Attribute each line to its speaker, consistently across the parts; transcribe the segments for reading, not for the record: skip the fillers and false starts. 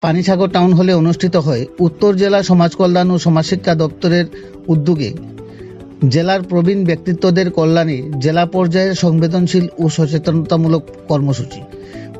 Speaker 1: Panisagar town হলে অনুষ্ঠিত হয় উত্তর জেলা সমাজ কল্যাণ ও সমাজশিক্ষা দপ্তরের উদ্যোগে জেলার প্রবীণ ব্যক্তিত্বদের কল্যাণে জেলা পর্যায়ের সংবেদনশীল ও সচেতনতামূলক কর্মসূচি।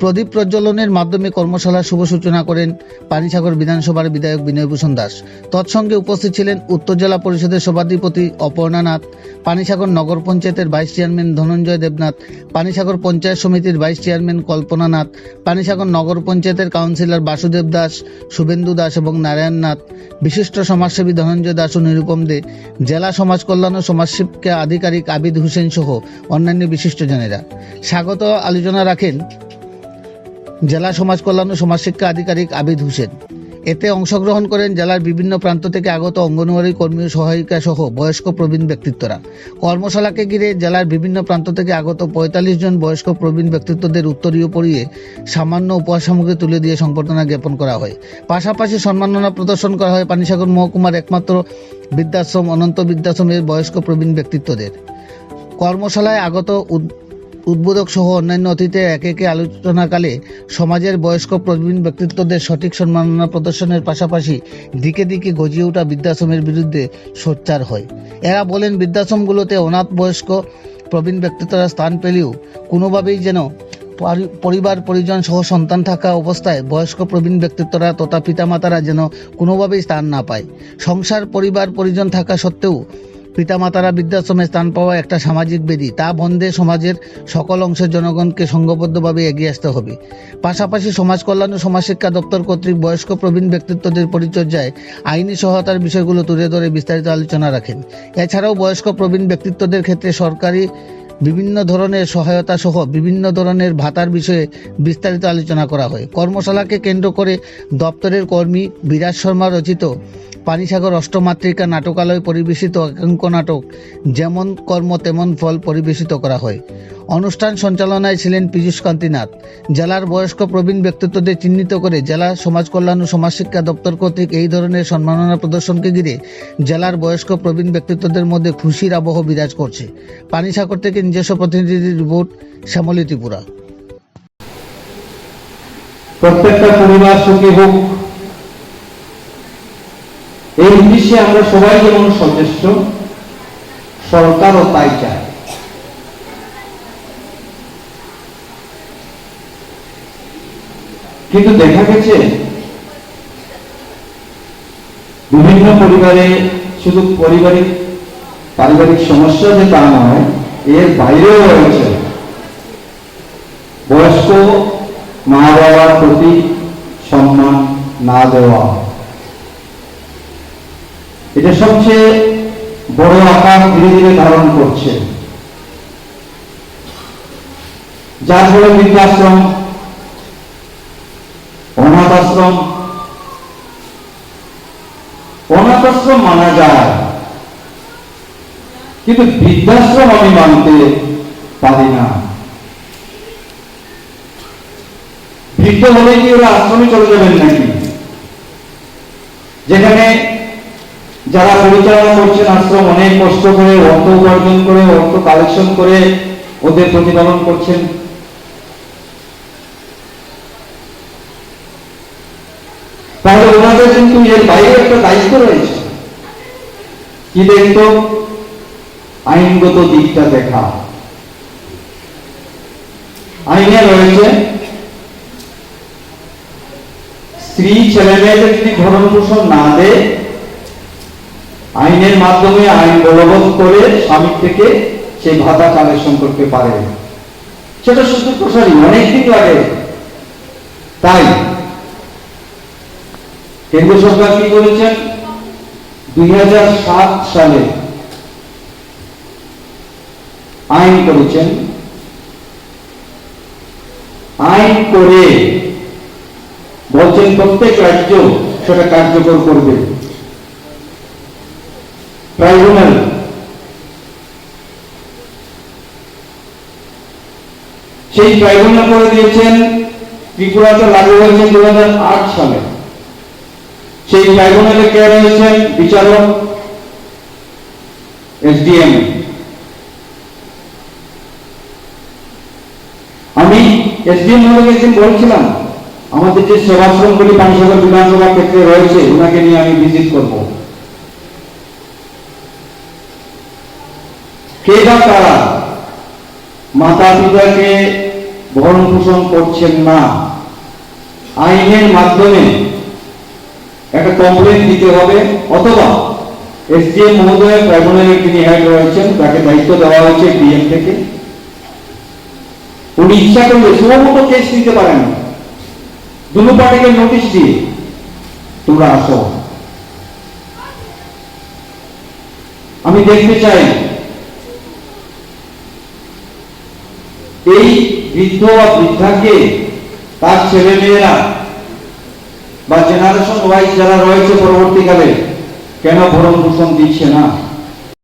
Speaker 1: প্রদীপ প্রজ্বলনের মাধ্যমে কর্মশালার শুভ সূচনা করেন পানিসাগর বিধানসভার বিধায়ক বিনয়ভূষণ দাস। তৎসঙ্গে উপস্থিত ছিলেন উত্তর জেলা পরিষদের সভাধিপতি অপর্ণা নাথ, পানিসাগর নগর পঞ্চায়েতের ভাইস চেয়ারম্যান ধনঞ্জয় দেবনাথ, পানিসাগর পঞ্চায়েত সমিতির ভাইস চেয়ারম্যান কল্পনা নাথ, পানিসাগর নগর পঞ্চায়েতের কাউন্সিলর বাসুদেব দাস, শুভেন্দু দাস এবং নারায়ণ নাথ, বিশিষ্ট সমাজসেবী ধনঞ্জয় দাস ও নিরুপম দে, জেলা সমাজ কল্যাণ ও সমাজশিক্ষা আধিকারিক আবিদ হোসেন সহ অন্যান্য বিশিষ্টজনেরা। স্বাগত আলোচনা রাখেন জেলা সমাজ কল্যাণ ও সমাজশিক্ষা আধিকারিক আবিদ হোসেন। এতে অংশগ্রহণ করেন জেলার বিভিন্ন প্রান্ত থেকে আগত অঙ্গনওয়াড়ি কর্মী ও সহায়িকা সহ বয়স্ক প্রবীণ ব্যক্তিত্বরা। কর্মশালাকে ঘিরে জেলার বিভিন্ন প্রান্ত থেকে আগত ৪৫ জন বয়স্ক প্রবীণ ব্যক্তিত্বদের উত্তরীয় পরিয়ে সামান্য উপহার সামগ্রী তুলে দিয়ে সংবর্ধনা জ্ঞাপন করা হয়। পাশাপাশি সম্মাননা প্রদর্শন করা হয় পানিসাগর মহকুমার একমাত্র বৃদ্ধাশ্রম অনন্ত বৃদ্ধাশ্রমের বয়স্ক প্রবীণ ব্যক্তিত্বদের। কর্মশালায় আগত উদ্বোধক সহ অন্যান্য অতিথি একে একে আলোচনাকালে সমাজের বয়স্ক প্রবীণ ব্যক্তিত্বদের সঠিক সম্মাননা প্রদর্শনের পাশাপাশি দিকে দিকে গজিয়ে ওঠা বৃদ্ধাশ্রমের বিরুদ্ধে সোচ্চার হয়। এরা বলেন, বৃদ্ধাশ্রমগুলোতে অনাথ বয়স্ক প্রবীণ ব্যক্তিত্বরা স্থান পেলেও কোনোভাবেই যেন পরিবার পরিজন সহ সন্তান থাকা অবস্থায় বয়স্ক প্রবীণ ব্যক্তিত্বরা তথা পিতামাতারা যেন কোনোভাবেই স্থান না পায়। সংসার পরিবার পরিজন থাকা সত্ত্বেও পিতামাতারা বৃদ্ধাশ্রমে স্থান পাওয়া একটা সামাজিক ব্যাধি, তা বন্ধে সমাজের সকল অংশের জনগণকে সংঘবদ্ধভাবে এগিয়ে আসতে হবে। পাশাপাশি সমাজ কল্যাণ ও সমাজশিক্ষা দপ্তর কর্তৃক বয়স্ক প্রবীণ ব্যক্তিত্বদের পরিচর্যায় আইনি সহায়তার বিষয়গুলো তুলে ধরে বিস্তারিত আলোচনা রাখেন। এছাড়াও বয়স্ক প্রবীণ ব্যক্তিত্বদের ক্ষেত্রে সরকারি বিভিন্ন ধরনের সহায়তা সহ বিভিন্ন ধরনের ভাতার বিষয়ে বিস্তারিত আলোচনা করা হয়। কর্মশালাকে কেন্দ্র করে দপ্তরের কর্মী বিরাজ শর্মা রচিত পানিসাগর অষ্টমাতৃকা নাটকালয় পরিবেশিত একাঙ্ক নাটক যেমন কর্ম তেমন ফল পরিবেশিত করা হয়। অনুষ্ঠান সঞ্চালনায় ছিলেন পীযূষ কান্তি নাথ। জেলার বয়স্ক প্রবীণ ব্যক্তিত্বদের চিহ্নিত করে জেলা সমাজ কল্যাণ ও সমাজশিক্ষা দপ্তর কর্তৃক এই ধরনের সম্মাননা প্রদর্শনকে ঘিরে জেলার বয়স্ক প্রবীণ ব্যক্তিত্বদের মধ্যে খুশির আবহ বিরাজ করছে। পানিসাগর থেকে নিজস্ব প্রতিনিধি রিপোর্ট, শ্যামলী ত্রিপুরা।
Speaker 2: প্রত্যেকটা পরিবার সুখী হোক, এই উদ্দেশ্যে আমরা সবাই যেমন সচেষ্ট, সরকারও তাই চায়। কিন্তু দেখা গেছে বিভিন্ন পরিবারে শুধু পারিবারিক সমস্যা যে তা নয়, এর বাইরেও রয়েছে বয়স্ক মা বাবার প্রতি সম্মান না দেওয়া। এটা সবচেয়ে বড় আকার ধীরে ধীরে ধারণ করছে, যার ফলে বৃদ্ধাশ্রম, অনাথ আশ্রম মানা যায়, কিন্তু বৃদ্ধাশ্রম আমি মানতে পারি না। বৃদ্ধ হলে কি ওরা আশ্রমে চলে যাবেন নাকি? যেখানে যারা পরিচালনা করছেন আশ্রম অনেক কষ্ট করে অর্থ উপার্জন করে অর্থ কালেকশন করে ওদের প্রতিপালন করছেন। তাহলে ওনাদের কিন্তু এর বাইরে একটা দায়িত্ব রয়েছে। কি দায়িত্ব? আইনগত দিকটা দেখা। আইনে রয়েছে স্ত্রী ছেলে মেয়েদের যদি ভরণ পোষণ না দেয়, আইনের মাধ্যমে আইন বলবৎ করে স্বামীর থেকে সেই ভাতা কালেকশন করতে পারে। সেটা শুধু প্রসারী অনেকদিন লাগে। তাই কেন্দ্র সরকার কি করেছেন? 2007 সালে আইন করেছেন। আইন করে বলছেন প্রত্যেক রাজ্য সেটা কার্যকর করবে। ট্রাইব্যুনাল সেই ট্রাইব্যুনাল করে দিয়েছেন। ত্রিপুরাতে লাগু হয়েছে 2008 সালে। সেই ট্রাইব্যুনালে কে রয়েছেন? বিচারক, এসডিএম। আমি এসডিএম হলে একদিন বলছিলাম আমাদের যে সেবাশ্রমগুলি পানিসাগর বিধানসভা ক্ষেত্রে রয়েছে ওনাকে নিয়ে আমি ভিজিট করব। কে বা কারা মাতা পিতাকে ভরণ পোষণ করছেন না, আইনের মাধ্যমে একটা কমপ্লেন দিতে হবে, অথবা এসডিএম মহোদয় ট্রাইব্যুনালের যিনি হেড রয়েছেন তাকে দায়িত্ব দেওয়া হয়েছে ডিএম থেকে, উনি ইচ্ছা করলে সমস্ত কেস নিতে পারেন, দুটো পার্টিকে নোটিশ দিয়ে তোমরা আসো। আমি দেখতে চাই এই বৃদ্ধ বা বৃদ্ধাকে তার ছেলে মেয়েরা বা জেনারেশন ওয়াইজ যারা রয়েছে পরবর্তীকালে কেন ভরণ পোষণ দিচ্ছে না।